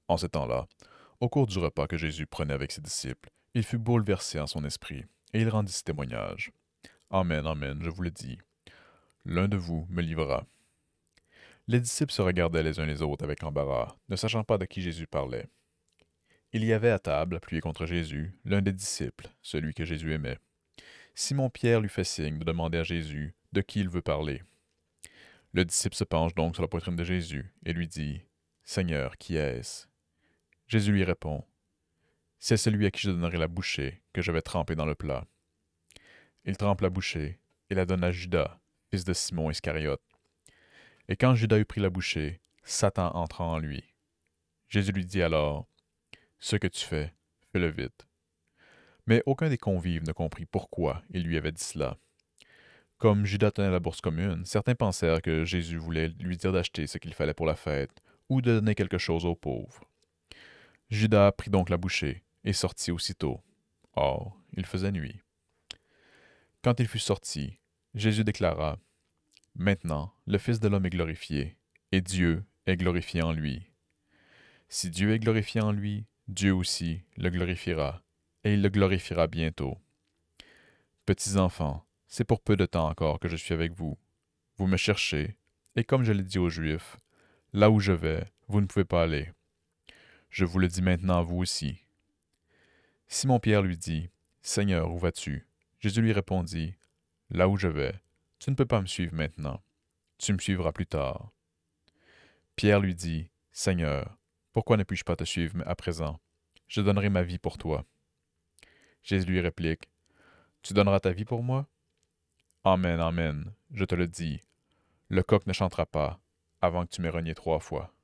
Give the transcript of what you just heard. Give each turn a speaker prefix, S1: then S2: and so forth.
S1: En ces temps-là, au cours du repas que Jésus prenait avec ses disciples, il fut bouleversé en son esprit, et il rendit ce témoignage. Amen, amen, je vous le dis, l'un de vous me livrera. Les disciples se regardaient les uns les autres avec embarras, ne sachant pas de qui Jésus parlait. Il y avait à table, appuyé contre Jésus, l'un des disciples, celui que Jésus aimait. Simon-Pierre lui fait signe de demander à Jésus de qui il veut parler. Le disciple se penche donc sur la poitrine de Jésus et lui dit, Seigneur, qui est-ce? Jésus lui répond, c'est celui à qui je donnerai la bouchée que je vais tremper dans le plat. Il trempe la bouchée et la donne à Judas, fils de Simon Iscariote. Et quand Judas eut pris la bouchée, Satan entra en lui. Jésus lui dit alors, ce que tu fais, fais-le vite. Mais aucun des convives ne comprit pourquoi il lui avait dit cela. Comme Judas tenait la bourse commune, certains pensèrent que Jésus voulait lui dire d'acheter ce qu'il fallait pour la fête, ou de donner quelque chose aux pauvres. Judas prit donc la bouchée, et sortit aussitôt. Or, il faisait nuit. Quand il fut sorti, Jésus déclara, maintenant, le Fils de l'homme est glorifié, et Dieu est glorifié en lui. Si Dieu est glorifié en lui, Dieu aussi le glorifiera, et il le glorifiera bientôt. Petits enfants, c'est pour peu de temps encore que je suis avec vous. Vous me cherchez, et comme je l'ai dit aux Juifs, là où je vais, vous ne pouvez pas aller. Je vous le dis maintenant à vous aussi. Simon-Pierre lui dit, Seigneur, où vas-tu? Jésus lui répondit, là où je vais, tu ne peux pas me suivre maintenant. Tu me suivras plus tard. Pierre lui dit, Seigneur, pourquoi ne puis-je pas te suivre à présent? Je donnerai ma vie pour toi. Jésus lui réplique, tu donneras ta vie pour moi? Amen, amen, je te le dis, le coq ne chantera pas avant que tu m'aies renié 3 fois.